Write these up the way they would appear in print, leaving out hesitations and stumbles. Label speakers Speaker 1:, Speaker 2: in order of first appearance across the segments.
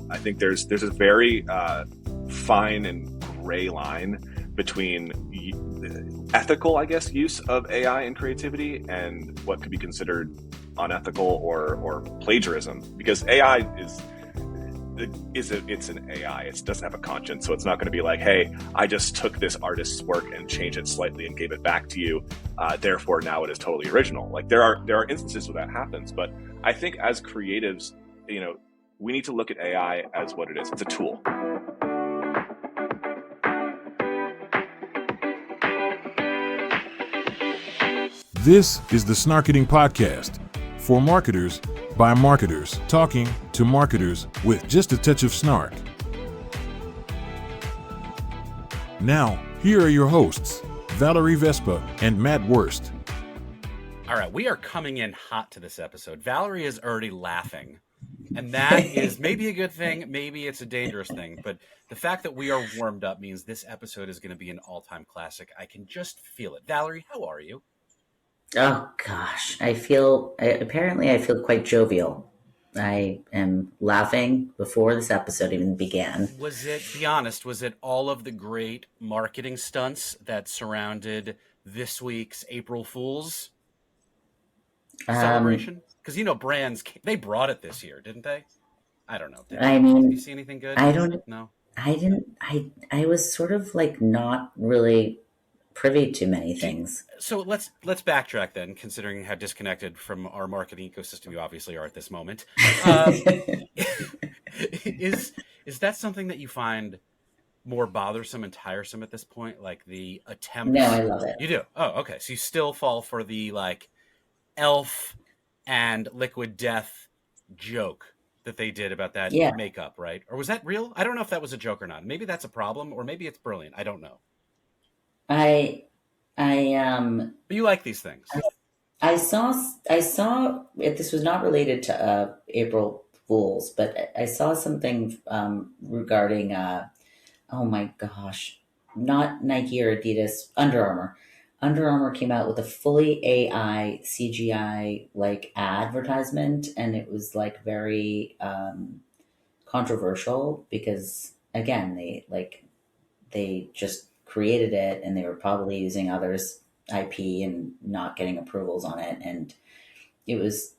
Speaker 1: I think there's a very fine and gray line between ethical, I guess, use of AI and creativity and what could be considered unethical or plagiarism, because AI it's an AI. It doesn't have a conscience, so it's not going to be like, hey, I just took this artist's work and changed it slightly and gave it back to you. Therefore, now it is totally original. Like there are instances where that happens, but I think as creatives, we need to look at AI as what it is. It's a tool.
Speaker 2: This is the Snarketing Podcast, for marketers by marketers, talking to marketers with just a touch of snark. Now, here are your hosts, Valerie, Vespa, and Matt Wurst.
Speaker 3: All right, we are coming in hot to this episode. Valerie is already laughing, and that is maybe a good thing, maybe it's a dangerous thing, but the fact that we are warmed up means this episode is going to be an all-time classic. I can just feel it. Valerie, how are you?
Speaker 4: Oh gosh, I feel quite jovial. I am laughing before this episode even began.
Speaker 3: Be honest, was it all of the great marketing stunts that surrounded this week's April Fool's celebration? Because brands, they brought it this year, didn't they? I don't know. Did you see anything good? No.
Speaker 4: I didn't. I was sort of like not really privy to many things.
Speaker 3: So let's backtrack then, considering how disconnected from our marketing ecosystem you obviously are at this moment. Is that something that you find more bothersome and tiresome at this point? Like the attempt?
Speaker 4: No, I love it.
Speaker 3: You do? Oh, okay. So you still fall for the elf and liquid death joke that they did about that makeup, right? Or was that real? I don't know if that was a joke or not. Maybe that's a problem, or maybe it's brilliant. I don't know.
Speaker 4: But
Speaker 3: you like these things.
Speaker 4: I saw this was not related to April Fools, but I saw something regarding oh my gosh, not Nike or Adidas, Under Armour. Under Armour came out with a fully AI CGI advertisement, and it was very controversial because again they just created it, and they were probably using others' IP and not getting approvals on it. And it was,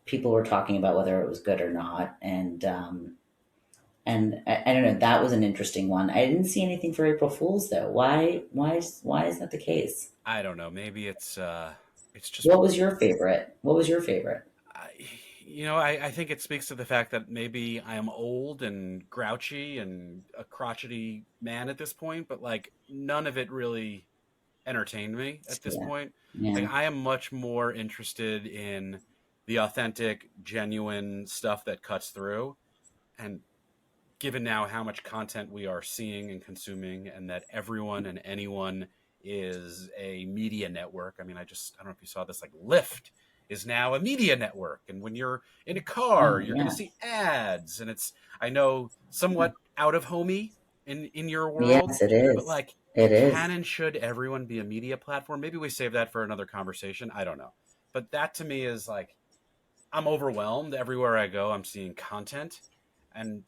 Speaker 4: people were talking about whether it was good or not. And I don't know, that was an interesting one. I didn't see anything for April Fools though. Why is that the case?
Speaker 3: I don't know. Maybe it's just.
Speaker 4: What was your favorite?
Speaker 3: I think it speaks to the fact that maybe I am old and grouchy and a crotchety man at this point, but none of it really entertained me at this point. Yeah. I am much more interested in the authentic, genuine stuff that cuts through. And given now how much content we are seeing and consuming, and that everyone and anyone is a media network. I don't know if you saw this, Lyft is now a media network, and when you're in a car, you're going to see ads, and it's, I know, somewhat out of homey in your world.
Speaker 4: Yes, it is.
Speaker 3: But can and should everyone be a media platform? Maybe we save that for another conversation. I don't know. But that to me is I'm overwhelmed. Everywhere I go, I'm seeing content, and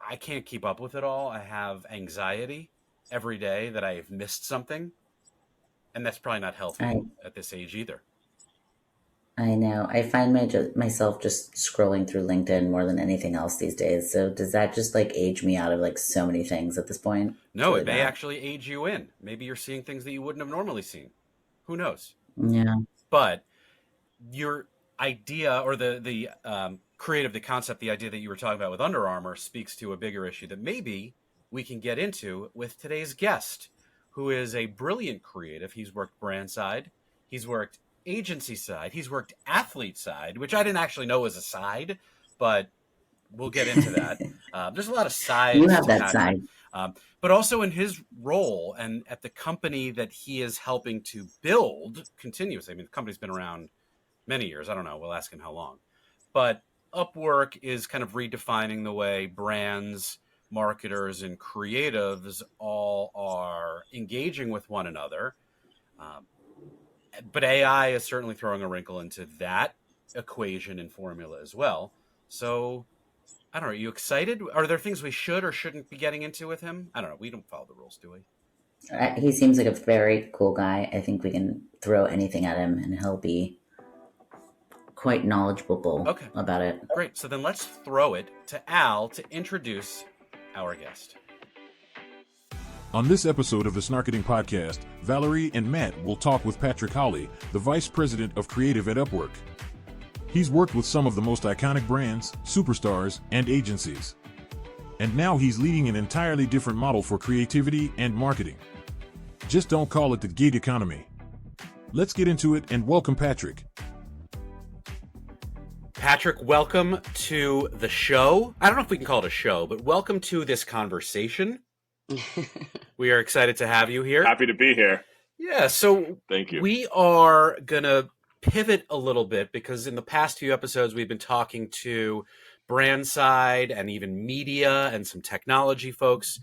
Speaker 3: I can't keep up with it all. I have anxiety every day that I've missed something, and that's probably not healthy at this age either.
Speaker 4: I know. I find myself just scrolling through LinkedIn more than anything else these days. So does that just age me out of so many things at this point?
Speaker 3: No, it may actually age you in. Maybe you're seeing things that you wouldn't have normally seen. Who knows?
Speaker 4: Yeah.
Speaker 3: But your idea, or the creative, the concept, the idea that you were talking about with Under Armour speaks to a bigger issue that maybe we can get into with today's guest, who is a brilliant creative. He's worked brand side. He's worked agency side. He's worked athlete side, which I didn't actually know was a side, but we'll get into that. There's a lot of sides.
Speaker 4: You have that side.
Speaker 3: But also in his role and at the company that he is helping to build continuously. The company's been around many years. I don't know. We'll ask him how long. But Upwork is kind of redefining the way brands, marketers, and creatives all are engaging with one another. But AI is certainly throwing a wrinkle into that equation and formula as well. So I don't know. Are you excited? Are there things we should or shouldn't be getting into with him? I don't know. We don't follow the rules, do we?
Speaker 4: He seems like a very cool guy. I think we can throw anything at him and he'll be quite knowledgeable about it.
Speaker 3: Great. So then let's throw it to Al to introduce our guest.
Speaker 2: On this episode of the Snarketing Podcast, Valerie and Matt will talk with Patrick Hawley, the Vice President of Creative at Upwork. He's worked with some of the most iconic brands, superstars, and agencies. And now he's leading an entirely different model for creativity and marketing. Just don't call it the gig economy. Let's get into it and welcome Patrick.
Speaker 3: Patrick, welcome to the show. I don't know if we can call it a show, but welcome to this conversation. We are excited to have you here.
Speaker 1: Happy to be here.
Speaker 3: Yeah, so
Speaker 1: thank you.
Speaker 3: We are going to pivot a little bit because in the past few episodes, we've been talking to brand side and even media and some technology folks,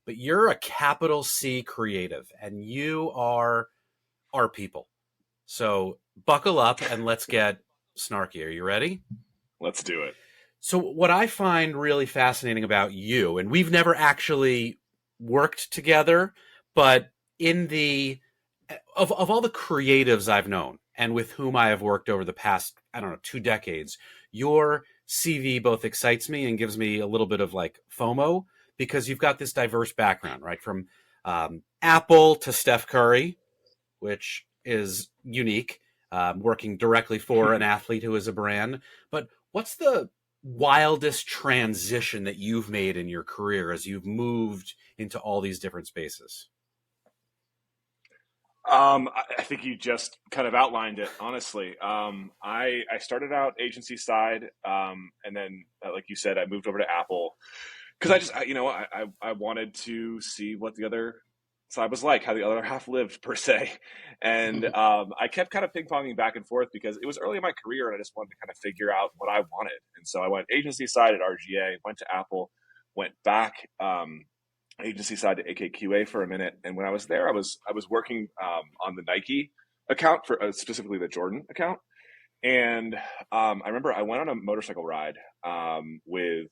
Speaker 3: but you're a capital C creative and you are our people. So buckle up and let's get snarky. Are you ready?
Speaker 1: Let's do it.
Speaker 3: So what I find really fascinating about you, and we've never actually worked together, but in the of all the creatives I've known and with whom I have worked over the past, 2 decades, your CV both excites me and gives me a little bit of like FOMO because you've got this diverse background, right? From Apple to Steph Curry, which is unique, working directly for an athlete who is a brand. But what's the wildest transition that you've made in your career as you've moved into all these different spaces?
Speaker 1: I think you just kind of outlined it, honestly. I started out agency side, and then, like you said, I moved over to Apple because I wanted to see what the other side was like, how the other half lived, per se. And I kept kind of ping-ponging back and forth because it was early in my career and I just wanted to kind of figure out what I wanted. And so I went agency side at RGA, went to Apple, went back agency side to AKQA for a minute. And when I was there, I was working on the Nike account for specifically the Jordan account. And I remember I went on a motorcycle ride with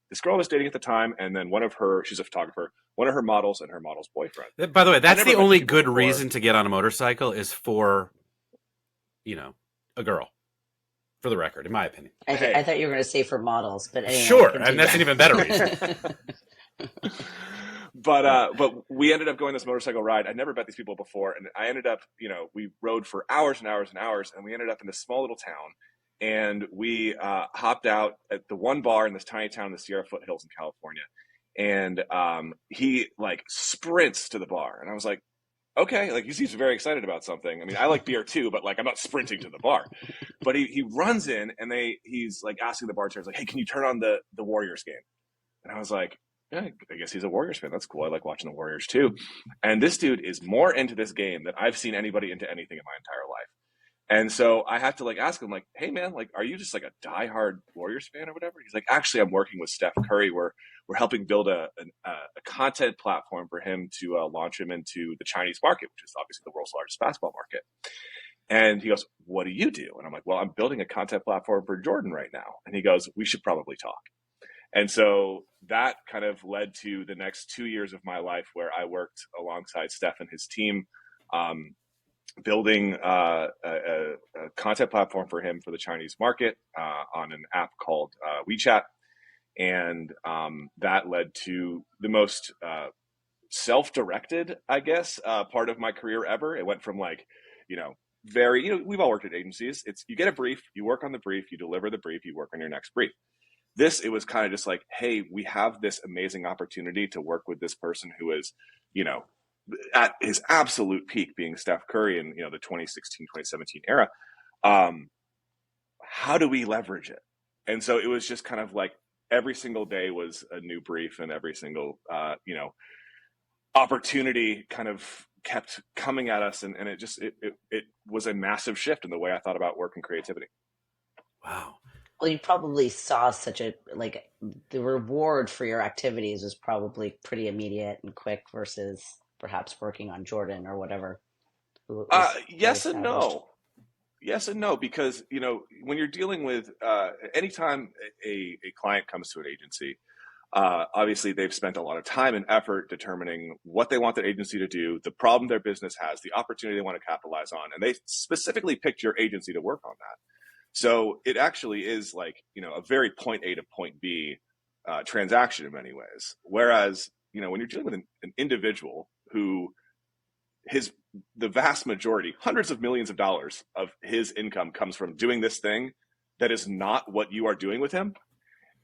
Speaker 1: this girl I was dating at the time, and then she's a photographer, one of her models and her model's boyfriend.
Speaker 3: By the way, that's the only good reason to get on a motorcycle is for, a girl, for the record, in my opinion.
Speaker 5: I thought you were going to say for models, but anyway.
Speaker 3: Sure, and that's an even better reason.
Speaker 1: But we ended up going this motorcycle ride. I'd never met these people before. And I ended up, we rode for hours and hours and hours. And we ended up in this small little town. And we hopped out at the one bar in this tiny town in the Sierra foothills in California. And he like sprints to the bar. And I was like, okay, like he seems very excited about something. I mean, I like beer too, but like I'm not sprinting to the bar. But he runs in and he's like asking the bartenders, like, hey, can you turn on the Warriors game? And I was like, yeah, I guess he's a Warriors fan. That's cool. I like watching the Warriors too. And this dude is more into this game than I've seen anybody into anything in my entire life. And so I had to like ask him, like, hey man, like, are you just like a diehard Warriors fan or whatever? He's like, actually, I'm working with Steph Curry. We're helping build a content platform for him to launch him into the Chinese market, which is obviously the world's largest basketball market. And he goes, what do you do? And I'm like, well, I'm building a content platform for Jordan right now. And he goes, we should probably talk. And so that kind of led to the next 2 years of my life where I worked alongside Steph and his team, building a content platform for him for the Chinese market on an app called WeChat. And that led to the most self-directed, I guess, part of my career ever. It went from like, we've all worked at agencies. It's you get a brief, you work on the brief, you deliver the brief, you work on your next brief. It was kind of just like, hey, we have this amazing opportunity to work with this person who is, at his absolute peak being Steph Curry in, the 2016, 2017 era. How do we leverage it? And so it was just kind of like every single day was a new brief and every single, opportunity kind of kept coming at us. And it was a massive shift in the way I thought about work and creativity.
Speaker 3: Wow.
Speaker 5: Well, you probably saw the reward for your activities was probably pretty immediate and quick versus perhaps working on Jordan or whatever.
Speaker 1: Yes and no. Yes and no, because, when you're dealing with, anytime a client comes to an agency, obviously they've spent a lot of time and effort determining what they want their agency to do, the problem their business has, the opportunity they want to capitalize on, and they specifically picked your agency to work on that. So it actually is like, a very point A to point B transaction in many ways. Whereas, when you're dealing with an individual who the vast majority, hundreds of millions of dollars of his income comes from doing this thing that is not what you are doing with him,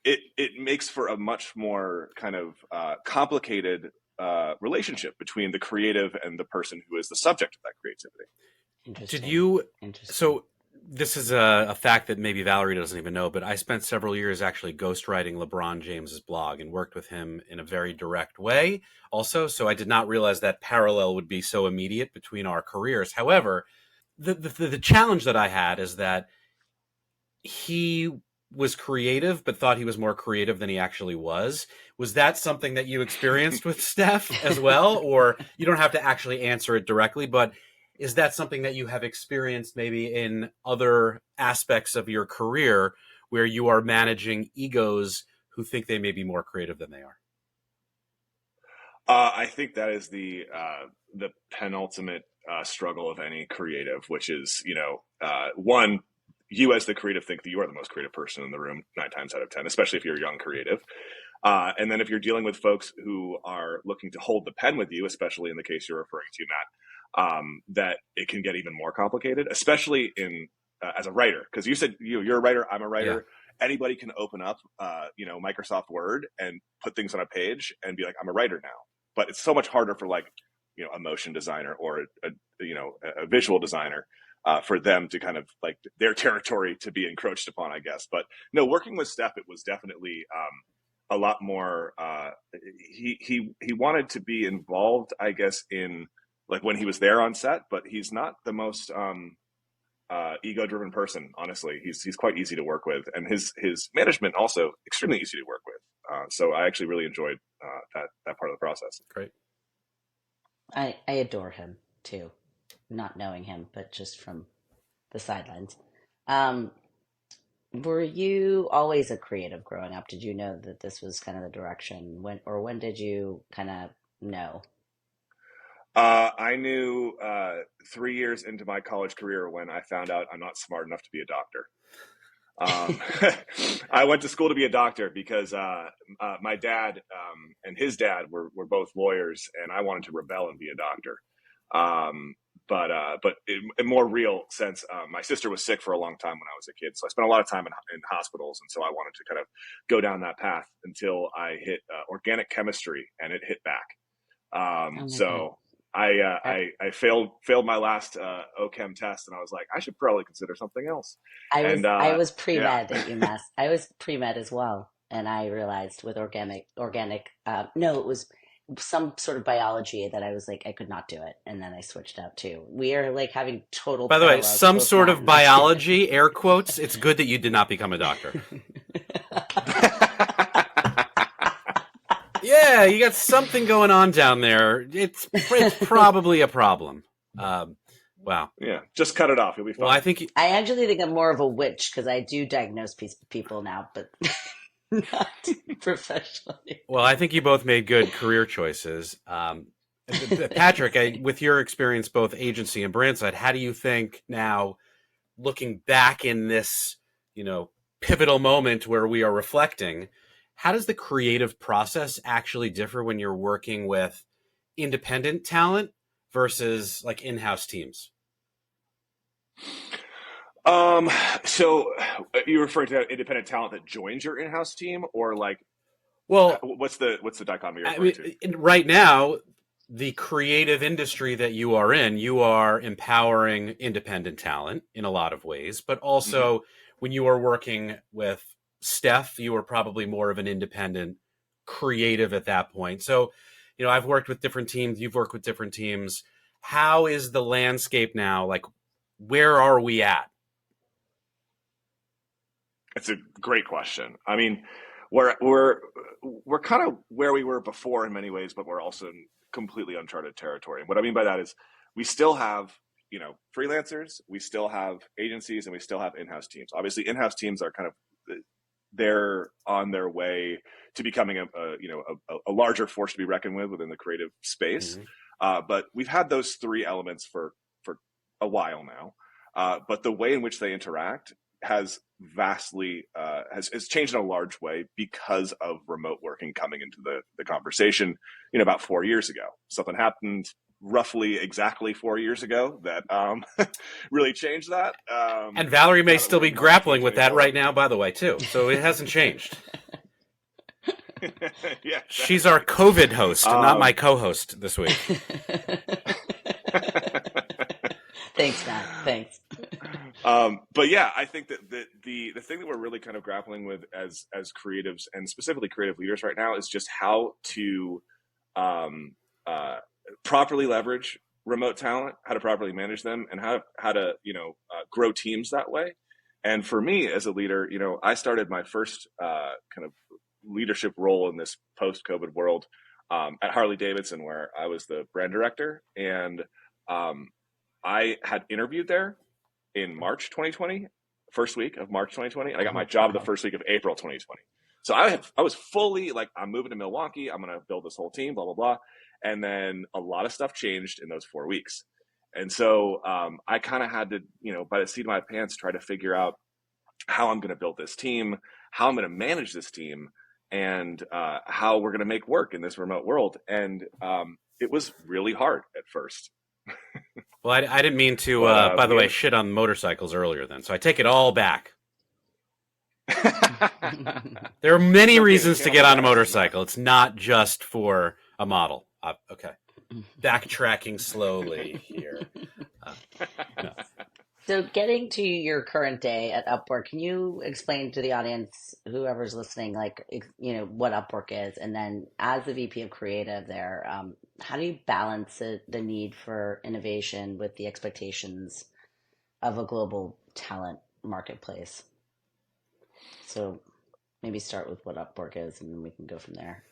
Speaker 1: it makes for a much more kind of complicated relationship between the creative and the person who is the subject of that creativity.
Speaker 3: Did you? So this is a fact that maybe Valerie doesn't even know, but I spent several years actually ghostwriting LeBron James's blog and worked with him in a very direct way also. So I did not realize that parallel would be so immediate between our careers. However, the challenge that I had is that he was creative, but thought he was more creative than he actually was. Was that something that you experienced with Steph as well? Or you don't have to actually answer it directly, but is that something that you have experienced maybe in other aspects of your career where you are managing egos who think they may be more creative than they are?
Speaker 1: I think that is the penultimate struggle of any creative, which is, one, you as the creative think that you are the most creative person in the room 9 times out of 10, especially if you're a young creative. And then if you're dealing with folks who are looking to hold the pen with you, especially in the case you're referring to, Matt, that it can get even more complicated, especially in as a writer. Because you said you're a writer, I'm a writer. Yeah. Anybody can open up, Microsoft Word and put things on a page and be like, I'm a writer now. But it's so much harder for a motion designer or a visual designer for them to kind of like their territory to be encroached upon, I guess. But no, working with Steph, it was definitely a lot more. He wanted to be involved, I guess, in like when he was there on set, but he's not the most ego-driven person. Honestly, he's quite easy to work with, and his management also extremely easy to work with. So I actually really enjoyed that part of the process.
Speaker 3: Great.
Speaker 5: I adore him too, not knowing him, but just from the sidelines. Were you always a creative growing up? Did you know that this was kind of the direction? When did you kind of know?
Speaker 1: I knew 3 years into my college career when I found out I'm not smart enough to be a doctor. I went to school to be a doctor because my dad and his dad were both lawyers, and I wanted to rebel and be a doctor. But in more real sense, my sister was sick for a long time when I was a kid, so I spent a lot of time in hospitals, and so I wanted to kind of go down that path until I hit organic chemistry, and it hit back. So I failed my last OChem test, and I was like, I should probably consider something else.
Speaker 5: I was pre-med at UMass. I was pre-med as well, and I realized with organic, no, it was some sort of biology that I was like, I could not do it, and then I switched out too. We are like having total.
Speaker 3: By the way, some sort of biology, air quotes. It's good that you did not become a doctor. Yeah, you got something going on down there. It's probably a problem. Wow.
Speaker 1: Yeah, just cut it off. You'll be fine.
Speaker 3: Well,
Speaker 5: I actually think I'm more of a witch because I do diagnose people now, but not professionally.
Speaker 3: Well, I think you both made good career choices. Patrick, with your experience, both agency and brand side, how do you think now, looking back in this, pivotal moment where we are reflecting, how does the creative process actually differ when you're working with independent talent versus like in-house teams?
Speaker 1: So you referring to independent talent that joins your in-house team, or like,
Speaker 3: well,
Speaker 1: what's the dichotomy you're referring to?
Speaker 3: Right now, the creative industry that you are in, you are empowering independent talent in a lot of ways, but also when you are working with Steph, you are probably more of an independent creative at that point. So, I've worked with different teams. You've worked with different teams. How is the landscape now? Like, where are we at?
Speaker 1: It's a great question. I mean, we're kind of where we were before in many ways, but we're also in completely uncharted territory. What I mean by that is we still have freelancers, we still have agencies, and we still have in-house teams. Obviously, in-house teams are kind of, they're on their way to becoming a larger force to be reckoned with within the creative space. But we've had those three elements for a while now. But the way in which they interact has vastly has changed in a large way because of remote working coming into the conversation. About 4 years ago, something happened roughly exactly 4 years ago that really changed that.
Speaker 3: And Valerie may still be grappling with that right now, by the way, too. So it hasn't changed.
Speaker 1: Yeah,
Speaker 3: she's our COVID host, not my co-host this week.
Speaker 5: Thanks, Matt. Thanks.
Speaker 1: But yeah, I think that the thing that we're really kind of grappling with as creatives, and specifically creative leaders right now, is just how to properly leverage remote talent, how to properly manage them, and how to grow teams that way. And for me as a leader, I started my first kind of leadership role in this post-COVID world at Harley Davidson, where I was the brand director, and I had interviewed there in March 2020, first week of March 2020. I got my job the first week of April 2020. So I was fully like, I'm moving to Milwaukee. I'm going to build this whole team, blah, blah, blah. And then a lot of stuff changed in those 4 weeks. And so I kind of had to, by the seat of my pants, try to figure out how I'm going to build this team, how I'm going to manage this team, and how we're going to make work in this remote world. And it was really hard at first.
Speaker 3: Well, I didn't mean to, by the way, shit on motorcycles earlier then. So I take it all back. There are many reasons to get on a motorcycle. It's not just for a model. Okay. Backtracking slowly here. No.
Speaker 5: So getting to your current day at Upwork, can you explain to the audience, whoever's listening, what Upwork is? And then as the VP of Creative there, how do you balance the need for innovation with the expectations of a global talent marketplace? So maybe start with what Upwork is, and then we can go from there.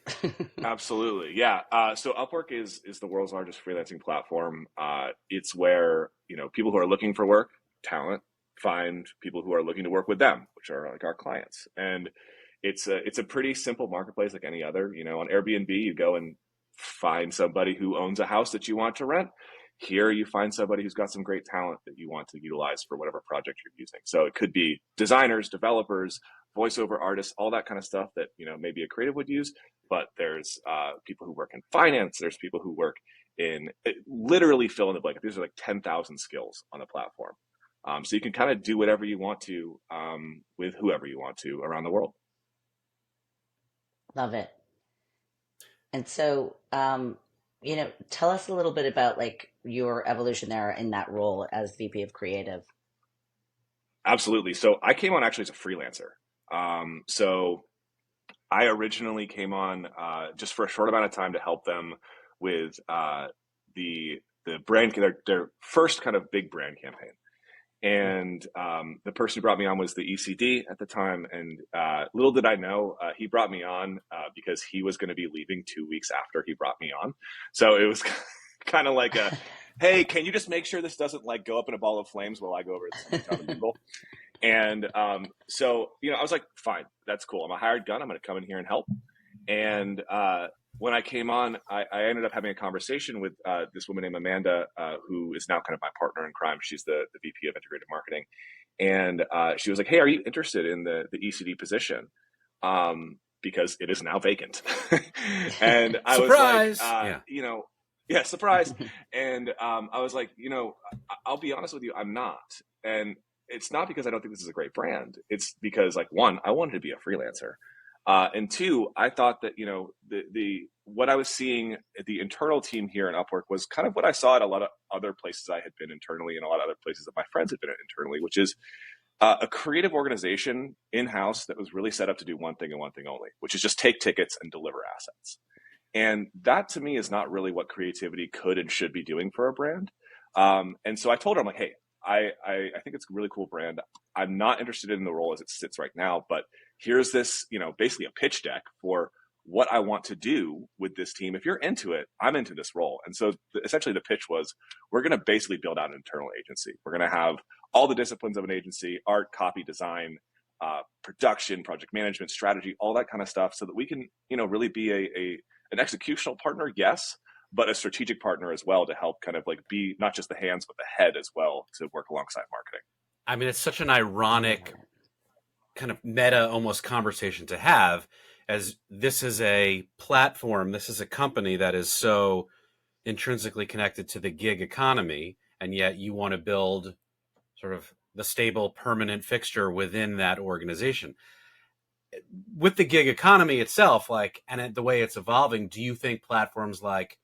Speaker 1: Absolutely. Yeah. So Upwork is the world's largest freelancing platform. It's where, people who are looking for work, talent, find people who are looking to work with them, which are like our clients. And it's a pretty simple marketplace like any other. On Airbnb, you go and find somebody who owns a house that you want to rent. Here you find somebody who's got some great talent that you want to utilize for whatever project you're using. So it could be designers, developers, voiceover artists, all that kind of stuff that, maybe a creative would use. But there's people who work in finance. There's people who work in literally fill in the blank. These are like 10,000 skills on the platform. So you can kind of do whatever you want to with whoever you want to around the world.
Speaker 5: Love it. And so, tell us a little bit about your evolution there in that role as VP of Creative.
Speaker 1: Absolutely. So I came on actually as a freelancer. So I originally came on just for a short amount of time to help them with the brand, their first kind of big brand campaign. And the person who brought me on was the ECD at the time. And little did I know, he brought me on because he was going to be leaving 2 weeks after he brought me on. So it was kind of like hey, can you just make sure this doesn't go up in a ball of flames while I go over to the Google? And so, I was like, fine, that's cool. I'm a hired gun. I'm going to come in here and help. And when I came on, I ended up having a conversation with this woman named Amanda, who is now kind of my partner in crime. She's the VP of Integrated Marketing. And she was like, hey, are you interested in the ECD position? Because it is now vacant. And I
Speaker 3: surprise!
Speaker 1: Was like, yeah, surprise. And I was like, I'll be honest with you, I'm not. And it's not because I don't think this is a great brand. It's because one, I wanted to be a freelancer. And two, I thought that, what I was seeing at the internal team here in Upwork was kind of what I saw at a lot of other places I had been internally and a lot of other places that my friends had been at internally, which is a creative organization in-house that was really set up to do one thing and one thing only, which is just take tickets and deliver assets. And that to me is not really what creativity could and should be doing for a brand. And so I told her, I'm like, hey, I think it's a really cool brand. I'm not interested in the role as it sits right now, but here's this, basically a pitch deck for what I want to do with this team. If you're into it, I'm into this role. And so essentially the pitch was, we're going to basically build out an internal agency. We're going to have all the disciplines of an agency: art, copy, design, production, project management, strategy, all that kind of stuff, so that we can, really be an executional partner, yes, but a strategic partner as well, to help kind of like be not just the hands, but the head as well, to work alongside marketing.
Speaker 3: I mean, it's such an ironic kind of meta almost conversation to have, as this is a platform, this is a company that is so intrinsically connected to the gig economy, and yet you want to build sort of the stable, permanent fixture within that organization. With the gig economy itself, and the way it's evolving, do you think platforms like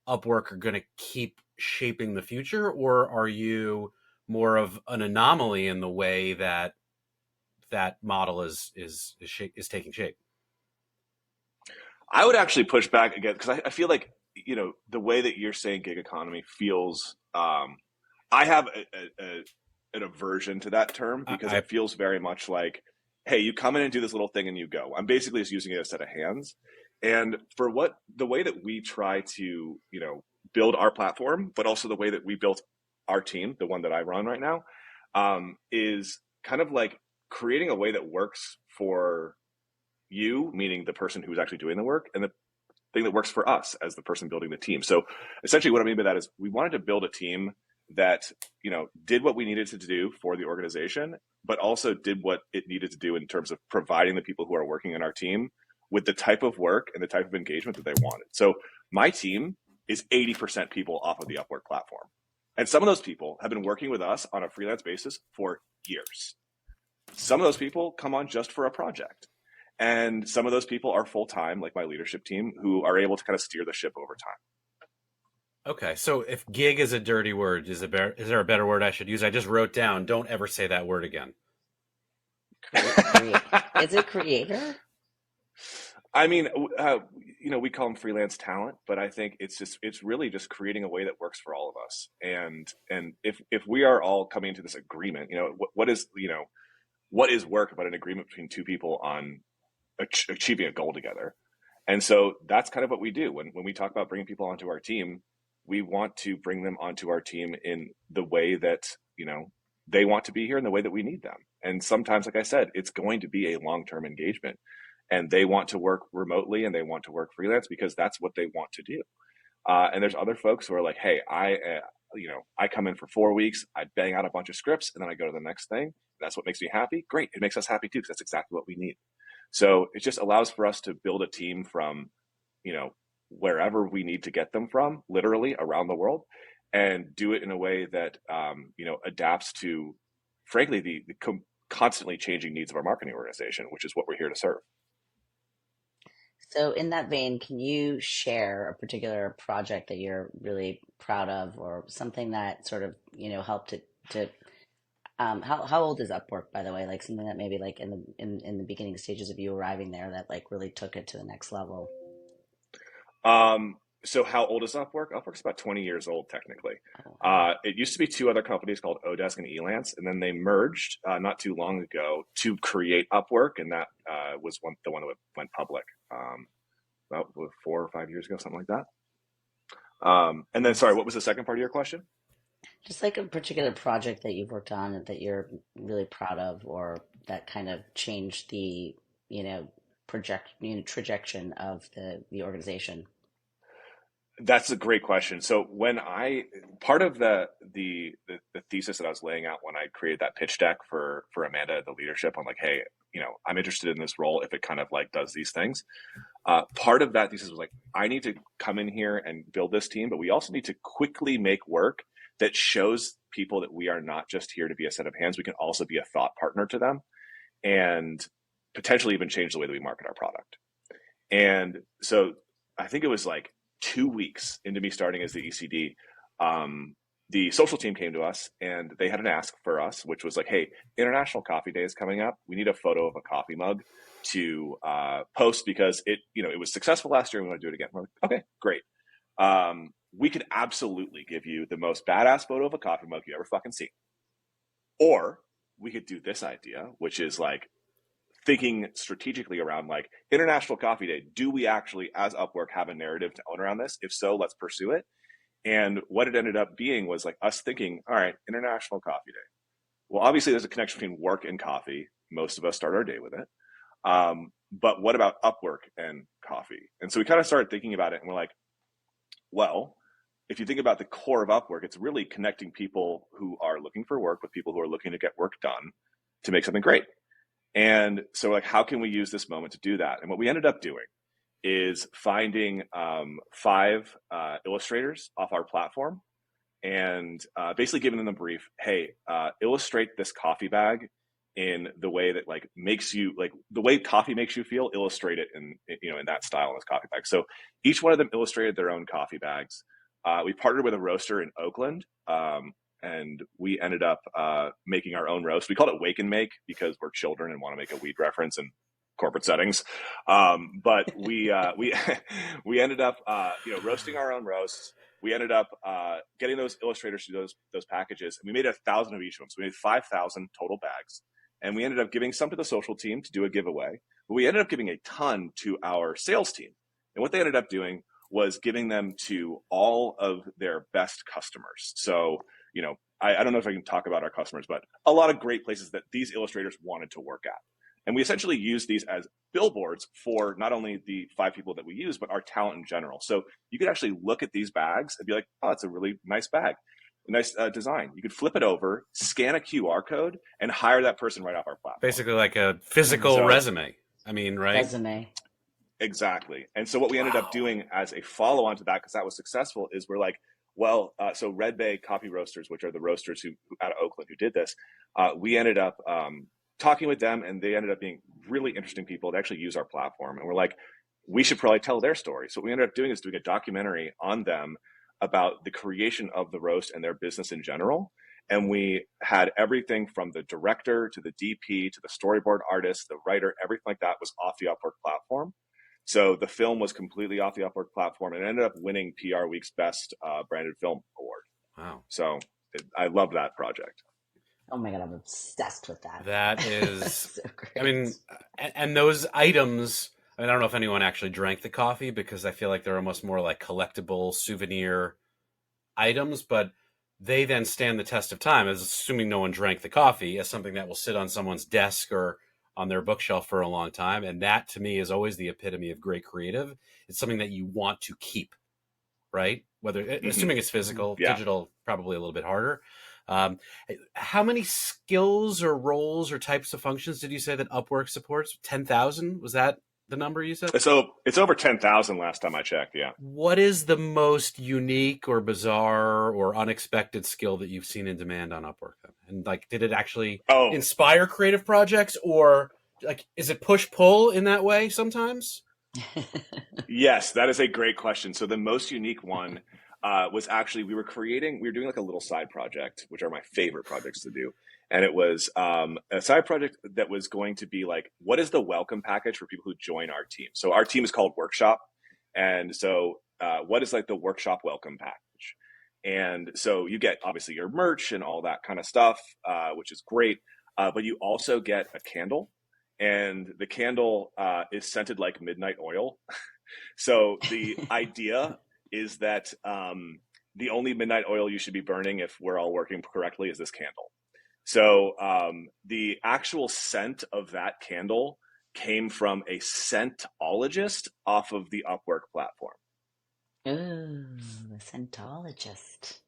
Speaker 3: Upwork are going to keep shaping the future, or are you more of an anomaly in the way that model is taking shape?
Speaker 1: I would actually push back again, because I feel like, the way that you're saying gig economy feels, I have an aversion to that term, because it feels very much like, hey, you come in and do this little thing and you go. I'm basically just using it as a set of hands. And for the way that we try to, build our platform, but also the way that we built our team, the one that I run right now, is kind of like creating a way that works for you, meaning the person who's actually doing the work, and the thing that works for us as the person building the team. So essentially what I mean by that is, we wanted to build a team that, did what we needed to do for the organization, but also did what it needed to do in terms of providing the people who are working in our team with the type of work and the type of engagement that they wanted. So my team is 80% people off of the Upwork platform. And some of those people have been working with us on a freelance basis for years. Some of those people come on just for a project. And some of those people are full-time, like my leadership team, who are able to kind of steer the ship over time.
Speaker 3: Okay, so if gig is a dirty word, is there a better word I should use? I just wrote down, don't ever say that word again.
Speaker 5: Is it creator?
Speaker 1: I mean, we call them freelance talent, but I think it's really just creating a way that works for all of us. And if we are all coming into this agreement, what is work but an agreement between two people on achieving a goal together? And so that's kind of what we do. When we talk about bringing people onto our team, we want to bring them onto our team in the way that, they want to be here, in the way that we need them. And sometimes, like I said, it's going to be a long-term engagement, and they want to work remotely and they want to work freelance because that's what they want to do. And there's other folks who are like, hey, I come in for 4 weeks, I bang out a bunch of scripts, and then I go to the next thing. That's what makes me happy. Great. It makes us happy too, because that's exactly what we need. So it just allows for us to build a team from, wherever we need to get them from, literally around the world, and do it in a way that, adapts to, frankly, the constantly changing needs of our marketing organization, which is what we're here to serve.
Speaker 5: So in that vein, can you share a particular project that you're really proud of, or something that sort of, helped to how old is Upwork, by the way? Like something that maybe like in the beginning stages of you arriving there that like really took it to the next level?
Speaker 1: So how old is Upwork? Upwork's about 20 years old, technically. It used to be two other companies called Odesk and Elance, and then they merged not too long ago to create Upwork, and that was the one that went public about 4 or 5 years ago, something like that. And then, sorry, what was the second part of your question?
Speaker 5: Just like a particular project that you've worked on that you're really proud of, or that kind of changed the, trajectory of the organization.
Speaker 1: That's a great question. So part of the thesis that I was laying out when I created that pitch deck for Amanda, the leadership, I'm like, hey, I'm interested in this role if it kind of like does these things. Part of that thesis was like, I need to come in here and build this team, but we also need to quickly make work that shows people that we are not just here to be a set of hands. We can also be a thought partner to them, and potentially even change the way that we market our product. And so I think it was like 2 weeks into me starting as the ECD, the social team came to us and they had an ask for us, which was like, hey, International Coffee Day is coming up. We need a photo of a coffee mug to post because it was successful last year and we want to do it again. We're like, okay, great. We could absolutely give you the most badass photo of a coffee mug you ever fucking seen. Or we could do this idea, which is like thinking strategically around like International Coffee Day. Do we actually, as Upwork, have a narrative to own around this? If so, let's pursue it. And what it ended up being was like us thinking, all right, International Coffee Day. Well, obviously there's a connection between work and coffee. Most of us start our day with it. But what about Upwork and coffee? And so we kind of started thinking about it, and we're like, well, if you think about the core of Upwork, it's really connecting people who are looking for work with people who are looking to get work done to make something great. And so like, how can we use this moment to do that? And what we ended up doing is finding 5 illustrators off our platform and basically giving them a brief, hey, illustrate this coffee bag in the way that like makes you like the way coffee makes you feel, illustrate it in that style in this coffee bag. So each one of them illustrated their own coffee bags. We partnered with a roaster in Oakland, and we ended up making our own roast. We called it Wake and Make because we're children and want to make a weed reference in corporate settings. But we ended up roasting our own roasts. We ended up getting those illustrators to do those packages, and we made 1,000 of each of them. So we made 5,000 total bags, and we ended up giving some to the social team to do a giveaway. But we ended up giving a ton to our sales team, and what they ended up doing was giving them to all of their best customers. So, I don't know if I can talk about our customers, but a lot of great places that these illustrators wanted to work at. And we essentially use these as billboards for not only the 5 people that we use, but our talent in general. So you could actually look at these bags and be like, oh, it's a really nice bag, a nice design. You could flip it over, scan a QR code, and hire that person right off our platform.
Speaker 3: Basically like a physical resume. I mean, right?
Speaker 5: Resume.
Speaker 1: Exactly. And so what we ended up doing as a follow-on to that, because that was successful, is we're like, well, so Red Bay Coffee Roasters, which are the roasters who out of Oakland who did this, we ended up talking with them, and they ended up being really interesting people that actually use our platform. And we're like, we should probably tell their story. So what we ended up doing is doing a documentary on them about the creation of the roast and their business in general. And we had everything from the director to the DP to the storyboard artist, the writer, everything like that was off the Upwork platform. So the film was completely off the Upwork platform and ended up winning PR Week's Best Branded Film Award.
Speaker 3: Wow.
Speaker 1: So I love that project.
Speaker 5: Oh my God, I'm obsessed with that.
Speaker 3: That is,
Speaker 5: so great.
Speaker 3: I mean, and those items, I don't know if anyone actually drank the coffee because I feel like they're almost more like collectible souvenir items, but they then stand the test of time, as assuming no one drank the coffee, as something that will sit on someone's desk or on their bookshelf for a long time. And that to me is always the epitome of great creative. It's something that you want to keep, right? Whether, assuming it's physical, digital, probably a little bit harder. How many skills or roles or types of functions did you say that Upwork supports? 10,000? Was that the number you said?
Speaker 1: So it's over 10,000 last time I checked. Yeah.
Speaker 3: What is the most unique or bizarre or unexpected skill that you've seen in demand on Upwork? And like, did it actually inspire creative projects, or like, is it push pull in that way sometimes?
Speaker 1: Yes, that is a great question. So the most unique one was actually, we were doing like a little side project, which are my favorite projects to do. And it was a side project that was going to be like, what is the welcome package for people who join our team? So our team is called Workshop. And so what is like the Workshop welcome package? And so you get obviously your merch and all that kind of stuff, which is great. But you also get a candle. And the candle is scented like midnight oil. So the idea is that the only midnight oil you should be burning, if we're all working correctly, is this candle. So the actual scent of that candle came from a scentologist off of the Upwork platform.
Speaker 5: Ooh, a scentologist.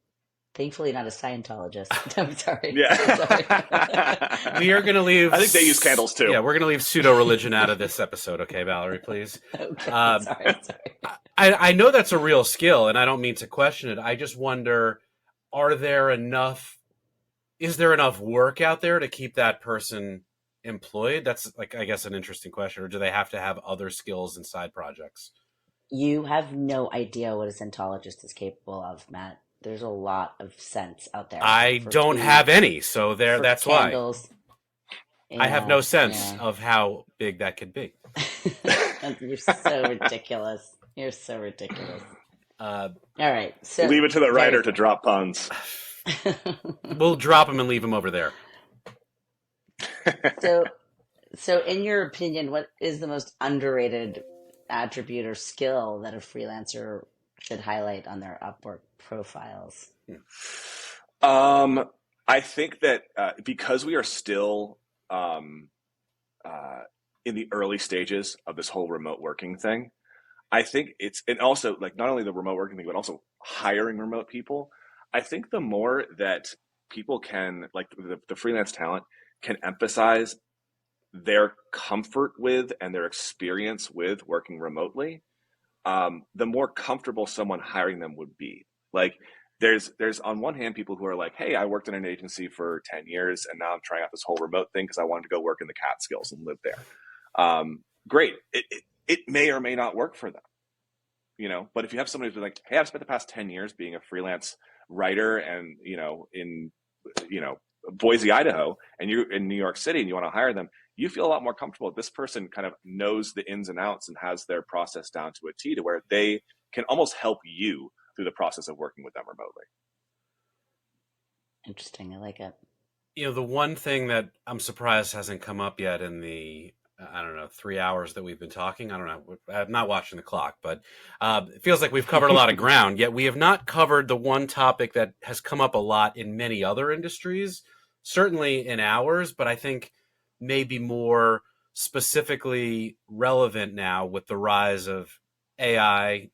Speaker 5: Thankfully, not a Scientologist. I'm sorry.
Speaker 1: Yeah.
Speaker 5: I'm sorry.
Speaker 3: We are going to leave.
Speaker 1: I think they use candles too.
Speaker 3: Yeah, we're going to leave pseudo-religion out of this episode. Okay, Valerie, please.
Speaker 5: Okay, sorry.
Speaker 3: I know that's a real skill, and I don't mean to question it. I just wonder, is there enough work out there to keep that person employed? That's like, I guess, an interesting question. Or do they have to have other skills and side projects?
Speaker 5: You have no idea what a scentologist is capable of, Matt. There's a lot of scents out there.
Speaker 3: I don't have any, so that's
Speaker 5: candles.
Speaker 3: Why. I have no sense of how big that could be.
Speaker 5: You're so ridiculous. You're so ridiculous. All right. So
Speaker 1: leave it to the writer to drop puns.
Speaker 3: We'll drop them and leave them over there.
Speaker 5: So, in your opinion, what is the most underrated attribute or skill that a freelancer should highlight on their Upwork profiles?
Speaker 1: I think that because we are still in the early stages of this whole remote working thing, I think and also like not only the remote working thing, but also hiring remote people. I think the more that people can, like the freelance talent, can emphasize their comfort with and their experience with working remotely, the more comfortable someone hiring them would be. Like there's on one hand people who are like, hey, I worked in an agency for 10 years and now I'm trying out this whole remote thing because I wanted to go work in the Catskills and live there. Great. It may or may not work for them, but if you have somebody who's like, hey, I've spent the past 10 years being a freelance writer and, in, Boise, Idaho, and you're in New York City and you want to hire them, you feel a lot more comfortable. This person kind of knows the ins and outs and has their process down to a T to where they can almost help you through the process of working with them remotely.
Speaker 5: Interesting. I like it.
Speaker 3: The one thing that I'm surprised hasn't come up yet in the, 3 hours that we've been talking. I don't know. I'm not watching the clock, but it feels like we've covered a lot of ground, yet we have not covered the one topic that has come up a lot in many other industries, certainly in ours, but I think maybe more specifically relevant now with the rise of AI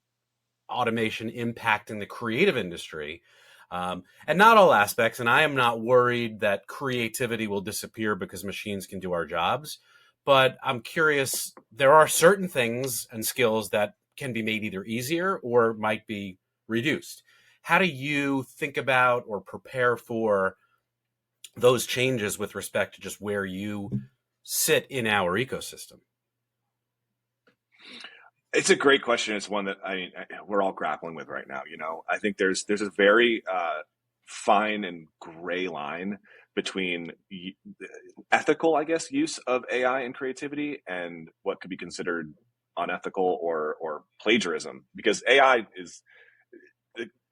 Speaker 3: automation impacting the creative industry. And not all aspects. And I am not worried that creativity will disappear because machines can do our jobs. But I'm curious, there are certain things and skills that can be made either easier or might be reduced. How do you think about or prepare for those changes with respect to just where you sit in our ecosystem?
Speaker 1: It's a great question. It's one that we're all grappling with right now. I think there's a very fine and gray line between ethical, I guess, use of AI and creativity and what could be considered unethical or plagiarism, because AI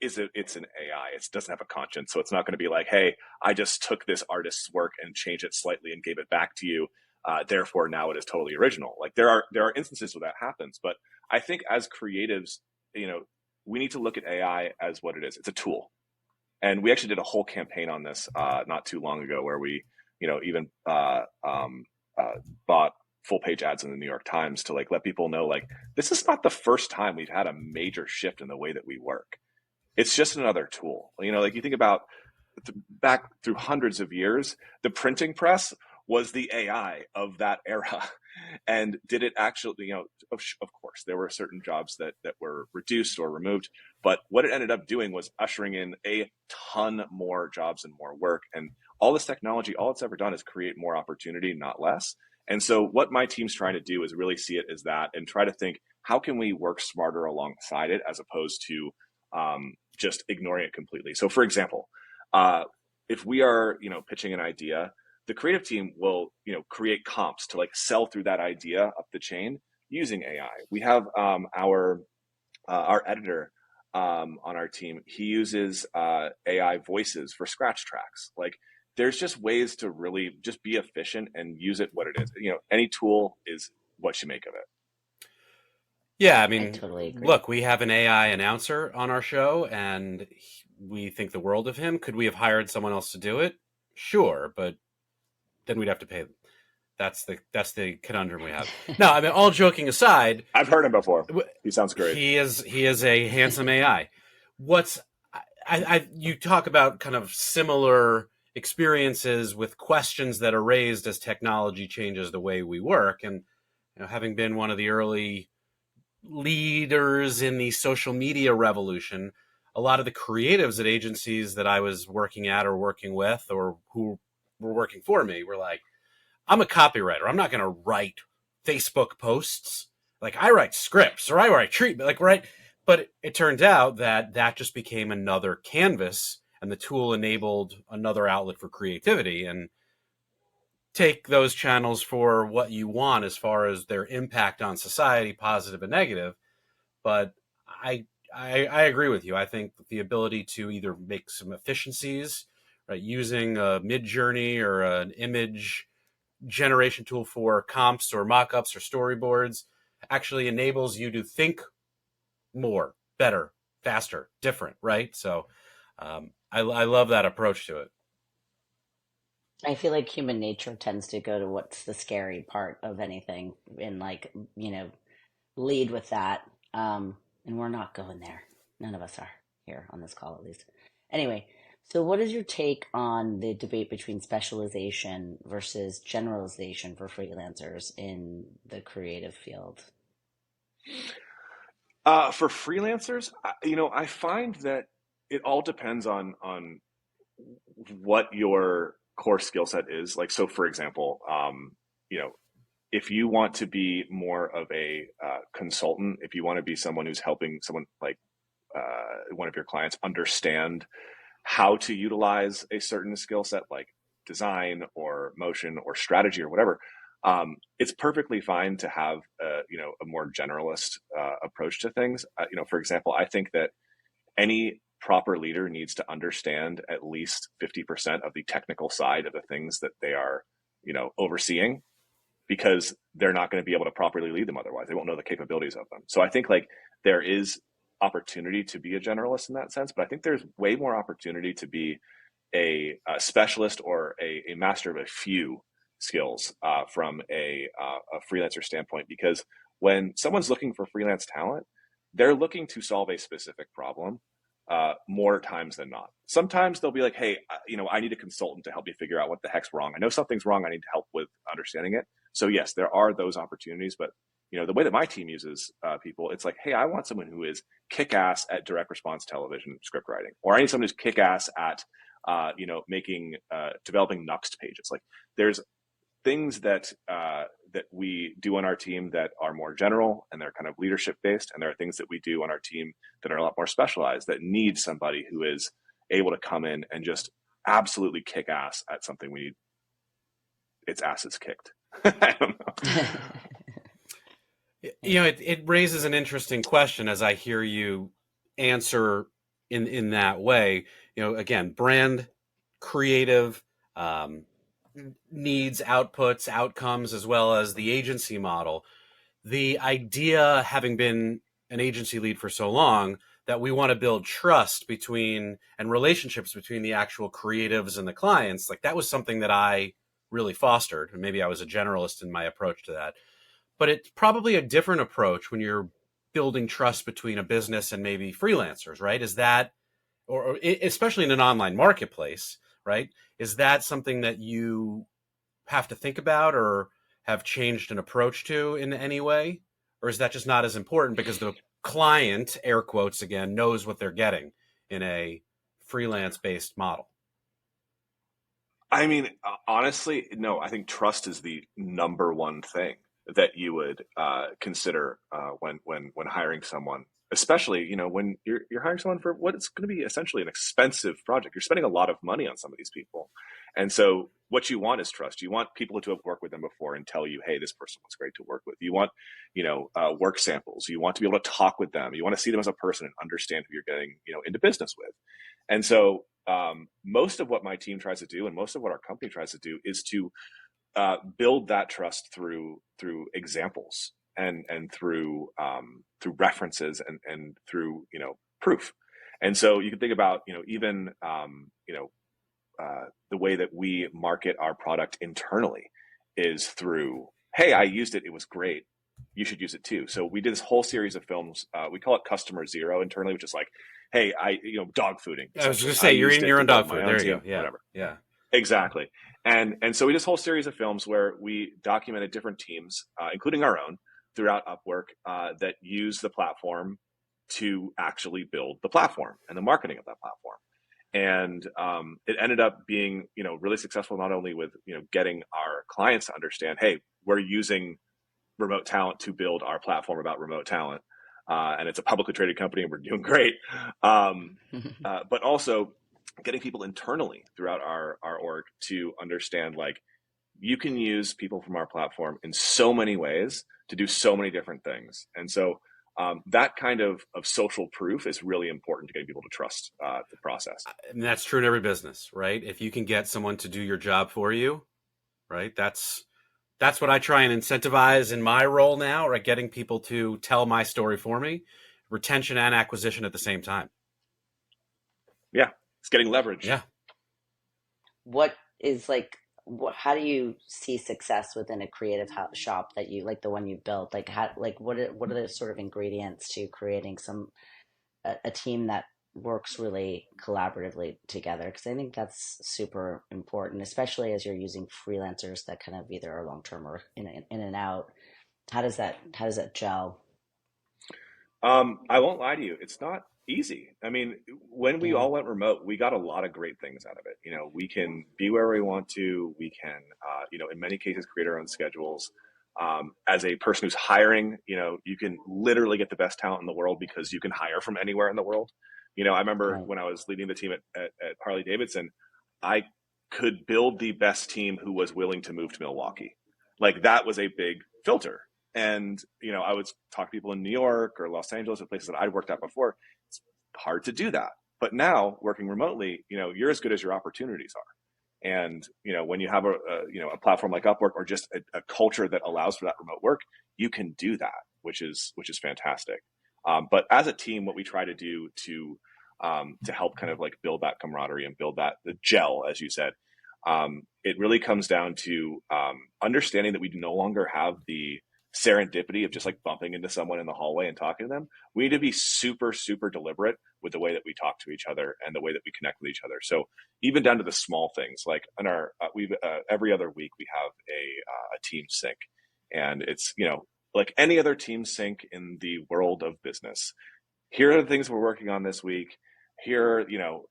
Speaker 1: it's an AI. It doesn't have a conscience. So it's not going to be like, hey, I just took this artist's work and changed it slightly and gave it back to you. Therefore, now it is totally original. Like there are instances where that happens. But I think as creatives, we need to look at AI as what it is. It's a tool. And we actually did a whole campaign on this not too long ago where we, even bought full page ads in the New York Times to like let people know, like, this is not the first time we've had a major shift in the way that we work. It's just another tool. Like you think about back through hundreds of years, the printing press was the AI of that era. And did it actually, of course, there were certain jobs that were reduced or removed, but what it ended up doing was ushering in a ton more jobs and more work. And all this technology, all it's ever done is create more opportunity, not less. And so what my team's trying to do is really see it as that and try to think, how can we work smarter alongside it as opposed to just ignoring it completely? So for example, if we are, pitching an idea, the creative team will, create comps to like sell through that idea up the chain using AI. We have our editor on our team. He uses AI voices for scratch tracks. Like there's just ways to really just be efficient and use it what it is. Any tool is what you make of it.
Speaker 3: Yeah, I mean,
Speaker 5: I totally agree.
Speaker 3: Look, we have an AI announcer on our show, and we think the world of him. Could we have hired someone else to do it? Sure, but then we'd have to pay them. That's the conundrum we have. No, I mean, all joking aside,
Speaker 1: I've heard him before. He sounds great.
Speaker 3: He is a handsome AI. You talk about kind of similar experiences with questions that are raised as technology changes the way we work, and having been one of the early leaders in the social media revolution, a lot of the creatives at agencies that I was working at or working with or who were working for me were like, I'm a copywriter. I'm not going to write Facebook posts. Like I write scripts or I write treatment, like, right. But it turned out that just became another canvas and the tool enabled another outlet for creativity. And take those channels for what you want as far as their impact on society, positive and negative. But I agree with you. I think the ability to either make some efficiencies, right, using a Mid Journey or an image generation tool for comps or mock-ups or storyboards actually enables you to think more, better, faster, different, right? So I love that approach to it.
Speaker 5: I feel like human nature tends to go to what's the scary part of anything and like, lead with that. And we're not going there. None of us are here on this call, at least. Anyway, so what is your take on the debate between specialization versus generalization for freelancers in the creative field?
Speaker 1: For freelancers, I find that it all depends on what your core skill set is. Like, so for example, if you want to be more of a consultant, if you want to be someone who's helping someone like one of your clients understand how to utilize a certain skill set, like design or motion or strategy or whatever, it's perfectly fine to have a more generalist approach to things. For example, I think that any proper leader needs to understand at least 50% of the technical side of the things that they are, overseeing, because they're not going to be able to properly lead them otherwise. They won't know the capabilities of them. So I think like there is opportunity to be a generalist in that sense, but I think there's way more opportunity to be a specialist or a master of a few skills from a freelancer standpoint, because when someone's looking for freelance talent, they're looking to solve a specific problem more times than not. Sometimes they'll be like, hey, I need a consultant to help me figure out what the heck's wrong. I know something's wrong. I need help with understanding it. So yes, there are those opportunities, but the way that my team uses people, it's like, hey, I want someone who is kick-ass at direct response television script writing, or I need someone who's kick-ass at developing Nuxt pages. Like, there's things that we do on our team that are more general and they're kind of leadership based, and there are things that we do on our team that are a lot more specialized that need somebody who is able to come in and just absolutely kick ass at something we need its asses kicked. I don't know.
Speaker 3: It raises an interesting question as I hear you answer in that way. Again, brand, creative, needs, outputs, outcomes, as well as the agency model. The idea, having been an agency lead for so long, that we want to build trust between and relationships between the actual creatives and the clients, like that was something that I really fostered. And maybe I was a generalist in my approach to that. But it's probably a different approach when you're building trust between a business and maybe freelancers, right? Is that, or especially in an online marketplace, right? Is that something that you have to think about or have changed an approach to in any way? Or is that just not as important because the client, air quotes again, knows what they're getting in a freelance-based model?
Speaker 1: I mean, honestly, no, I think trust is the number one thing that you would consider when hiring someone, especially, when you're hiring someone for what is going to be essentially an expensive project. You're spending a lot of money on some of these people. And so what you want is trust. You want people to have worked with them before and tell you, hey, this person was great to work with. You want, work samples. You want to be able to talk with them. You want to see them as a person and understand who you're getting, into business with. And so most of what my team tries to do and most of what our company tries to do is to build that trust through examples and through references and through proof. And so you can think about even the way that we market our product internally is through, hey, I used it, it was great, you should use it too. So we did this whole series of films. We call it Customer Zero internally, which is like, hey, dog fooding.
Speaker 3: I was going to say, you're in dog food. There you go. Yeah.
Speaker 1: Whatever.
Speaker 3: Yeah.
Speaker 1: Exactly. And so we did this whole series of films where we documented different teams, including our own, throughout Upwork that use the platform to actually build the platform and the marketing of that platform. And it ended up being, really successful, not only with, getting our clients to understand, hey, we're using remote talent to build our platform about remote talent. And it's a publicly traded company and we're doing great. But also getting people internally throughout our org to understand, like, you can use people from our platform in so many ways to do so many different things. And so that kind of social proof is really important to getting people to trust the process.
Speaker 3: And that's true in every business, right? If you can get someone to do your job for you, right? That's That's what I try and incentivize in my role now, right? Getting people to tell my story for me, retention and acquisition at the same time.
Speaker 1: Yeah, it's getting leverage.
Speaker 3: Yeah.
Speaker 5: What is like, how do you see success within a creative shop that you like, the one you built? Like, how, like, what are the sort of ingredients to creating a team that works really collaboratively together? Because I think that's super important, especially as you're using freelancers that kind of either are long term or in and out. How does that gel?
Speaker 1: I won't lie to you, it's not easy. I mean, when we
Speaker 5: Yeah,
Speaker 1: all went remote, we got a lot of great things out of it. You know, we can be where we want to. We can, in many cases, create our own schedules. As a person who's hiring, you can literally get the best talent in the world because you can hire from anywhere in the world. I remember
Speaker 5: right.
Speaker 1: when I was leading the team at Harley Davidson, I could build the best team who was willing to move to Milwaukee. Like that was a big filter. And, I would talk to people in New York or Los Angeles or places that I'd worked at before. It's hard to do that. But now working remotely, you're as good as your opportunities are. And, when you have a platform like Upwork or just a culture that allows for that remote work, you can do that, which is fantastic. But as a team, what we try to do to help kind of like build that camaraderie and build the gel, as you said, it really comes down to understanding that we no longer have the serendipity of just like bumping into someone in the hallway and talking to them. We need to be super, super deliberate with the way that we talk to each other and the way that we connect with each other. So even down to the small things, like in our, every other week we have a team sync, and it's, like any other team sync in the world of business. Here are the things we're working on this week. Here are,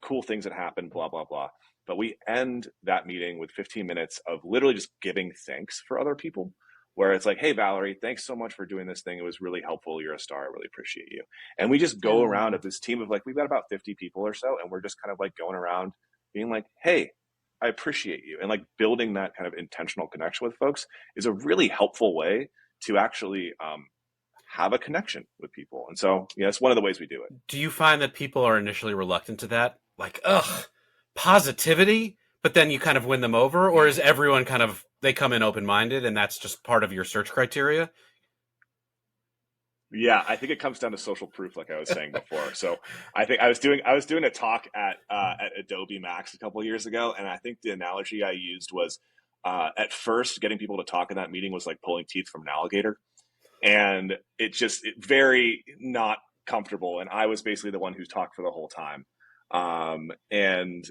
Speaker 1: cool things that happen, blah, blah, blah. But we end that meeting with 15 minutes of literally just giving thanks for other people, where it's like, hey, Valerie, thanks so much for doing this thing. It was really helpful. You're a star. I really appreciate you. And we just go around
Speaker 5: Oh,
Speaker 1: at this team of like, we've got about 50 people or so. And we're just kind of like going around being like, hey, I appreciate you. And like building that kind of intentional connection with folks is a really helpful way to actually have a connection with people. And so, it's one of the ways we do it.
Speaker 3: Do you find that people are initially reluctant to that? Like, ugh, positivity? But then you kind of win them over? Or is everyone kind of, they come in open-minded and that's just part of your search criteria?
Speaker 1: Yeah, I think it comes down to social proof, like I was saying before. So I think I was doing a talk at Adobe Max a couple of years ago, and I think the analogy I used was at first getting people to talk in that meeting was like pulling teeth from an alligator, and it very not comfortable. And I was basically the one who talked for the whole time. And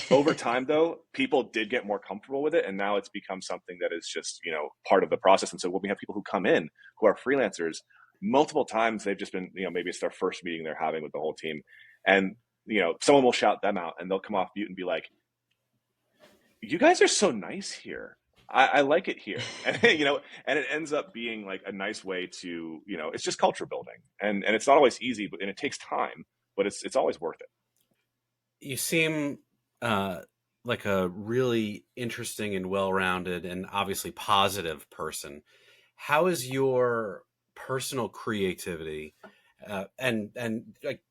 Speaker 1: over time, though, people did get more comfortable with it, and now it's become something that is just part of the process. And so when we have people who come in who are freelancers, multiple times they've just been, maybe it's their first meeting they're having with the whole team, and someone will shout them out and they'll come off mute and be like, you guys are so nice here. I like it here. And and it ends up being like a nice way to, it's just culture building, and it's not always easy, and it takes time, but it's always worth it.
Speaker 3: You seem like a really interesting and well-rounded and obviously positive person. How is your personal creativity and like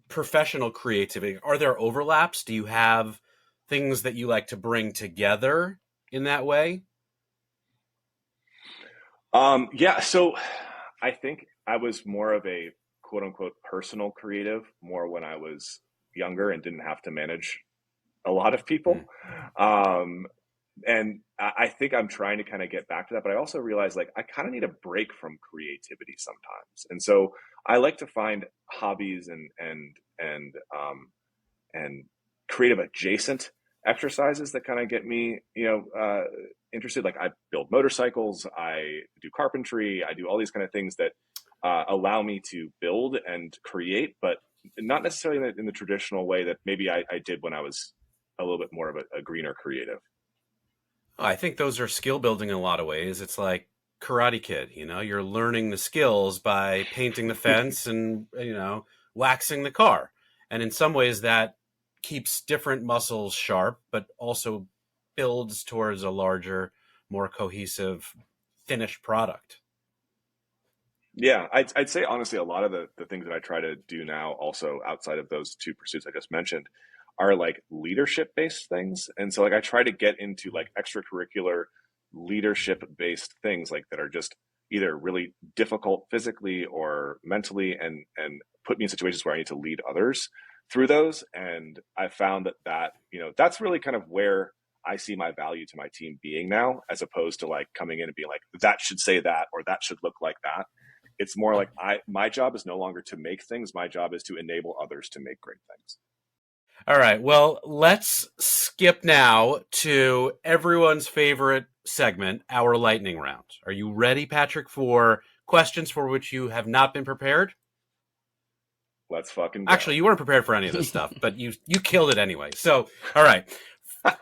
Speaker 3: professional creativity, are there overlaps? Do you have things that you like to bring together in that way?
Speaker 1: Yeah, so I think I was more of a quote unquote personal creative more when I was younger and didn't have to manage a lot of people. And I think I'm trying to kind of get back to that, but I also realize like I kind of need a break from creativity sometimes. And so I like to find hobbies and creative adjacent exercises that kind of get me, interested. Like I build motorcycles, I do carpentry, I do all these kind of things that allow me to build and create, but not necessarily in the traditional way that maybe I did when I was a little bit more of a greener creative.
Speaker 3: I think those are skill building in a lot of ways. It's like Karate Kid, you're learning the skills by painting the fence and, waxing the car. And in some ways that keeps different muscles sharp, but also builds towards a larger, more cohesive, finished product.
Speaker 1: Yeah, I'd say honestly, a lot of the things that I try to do now also outside of those two pursuits I just mentioned are like leadership based things. And so like I try to get into like extracurricular leadership-based things like that are just either really difficult physically or mentally, and put me in situations where I need to lead others through those. And I found that that's really kind of where I see my value to my team being now, as opposed to like coming in and being like, that should say that, or that should look like that. It's more like my job is no longer to make things. My job is to enable others to make great things.
Speaker 3: All right. Well, let's skip now to everyone's favorite segment, our lightning round. Are you ready, Patrick, for questions for which you have not been prepared?
Speaker 1: Let's fucking go.
Speaker 3: Actually, you weren't prepared for any of this stuff, but you killed it anyway. So, all right.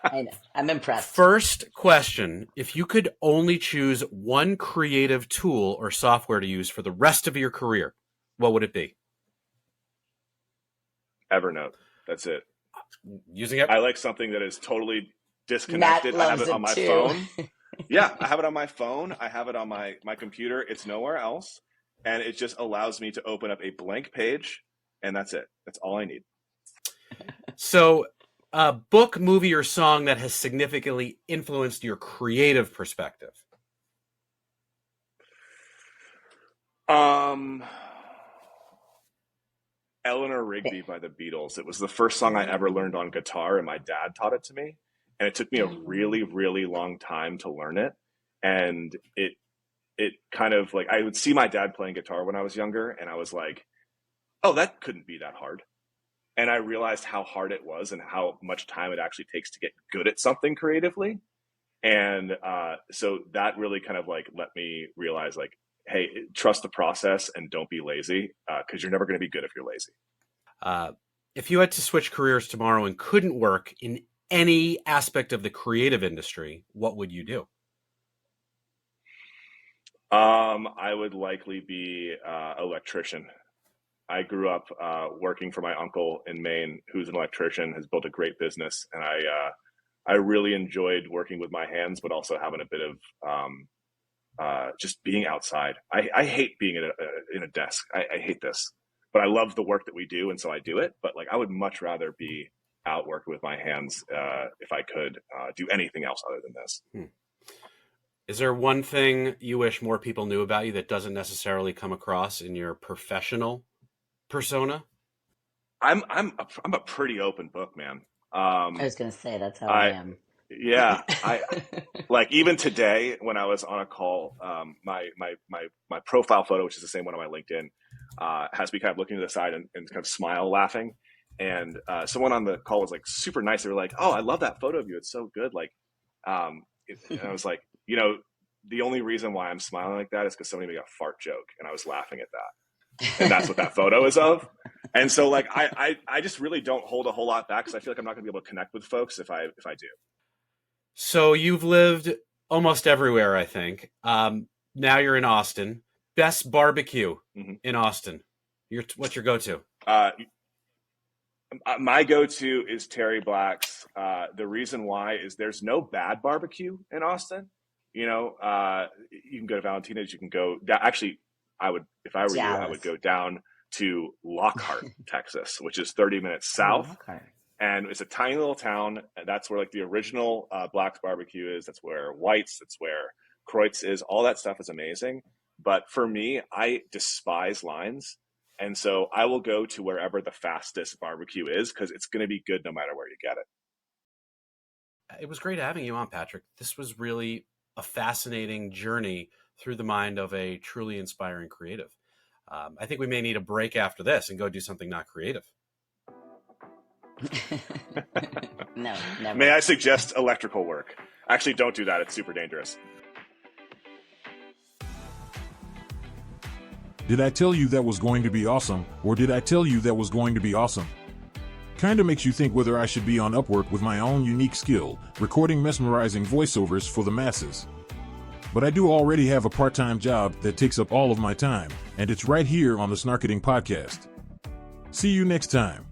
Speaker 5: I know. I'm impressed.
Speaker 3: First question. If you could only choose one creative tool or software to use for the rest of your career, what would it be?
Speaker 1: Evernote. That's it.
Speaker 3: Using it?
Speaker 1: I like something that is totally disconnected. I have it on my phone. Yeah, I have it on my phone. I have it on my computer. It's nowhere else. And it just allows me to open up a blank page, and that's it. That's all I need.
Speaker 3: So, a book, movie, or song that has significantly influenced your creative perspective?
Speaker 1: Eleanor Rigby by the Beatles. It was the first song I ever learned on guitar, and my dad taught it to me. And it took me a really, really long time to learn it. And it kind of like, I would see my dad playing guitar when I was younger, and I was like, oh, that couldn't be that hard. And I realized how hard it was and how much time it actually takes to get good at something creatively. And so that really kind of like let me realize like, hey, trust the process and don't be lazy, because you're never going to be good if you're lazy.
Speaker 3: If you had to switch careers tomorrow and couldn't work in any aspect of the creative industry, what would you do?
Speaker 1: I would likely be electrician. I grew up working for my uncle in Maine, who's an electrician, has built a great business, and I really enjoyed working with my hands, but also having a bit of just being outside. I hate being in a desk. I hate this, but I love the work that we do, and so I do it. But like, I would much rather be out working with my hands if I could do anything else other than this.
Speaker 3: Is there one thing you wish more people knew about you that doesn't necessarily come across in your professional persona?
Speaker 1: I'm a pretty open book, man.
Speaker 5: I was going to say that's how I am.
Speaker 1: Yeah, I like even today when I was on a call, my profile photo, which is the same one on my LinkedIn, has me kind of looking to the side and kind of smile, laughing. And someone on the call was like super nice. They were like, "Oh, I love that photo of you. It's so good." Like, and I was like, the only reason why I'm smiling like that is because somebody made a fart joke, and I was laughing at that. And that's what that photo is of. And so like, I just really don't hold a whole lot back, because I feel like I'm not gonna be able to connect with folks if I do.
Speaker 3: So you've lived almost everywhere, I think. Now you're in Austin. Best barbecue in Austin. What's your go-to?
Speaker 1: My go-to is Terry Black's. The reason why is there's no bad barbecue in Austin. You can go to Valentina's. You can go. Actually, I would, if I were you, I would go down to Lockhart, Texas, which is 30 minutes south. And it's a tiny little town. And that's where like the original Black's barbecue is. That's where White's. That's where Kreutz is. All that stuff is amazing. But for me, I despise lines. And so I will go to wherever the fastest barbecue is, because it's going to be good no matter where you get it.
Speaker 3: It was great having you on, Patrick. This was really a fascinating journey through the mind of a truly inspiring creative. I think we may need a break after this and go do something not creative.
Speaker 5: No, never.
Speaker 1: May I suggest electrical work? Actually, don't do that. It's super dangerous.
Speaker 2: Did I tell you that was going to be awesome, or did I tell you that was going to be awesome? Kinda makes you think whether I should be on Upwork with my own unique skill, recording mesmerizing voiceovers for the masses. But I do already have a part-time job that takes up all of my time, and it's right here on the Snarketing Podcast. See you next time.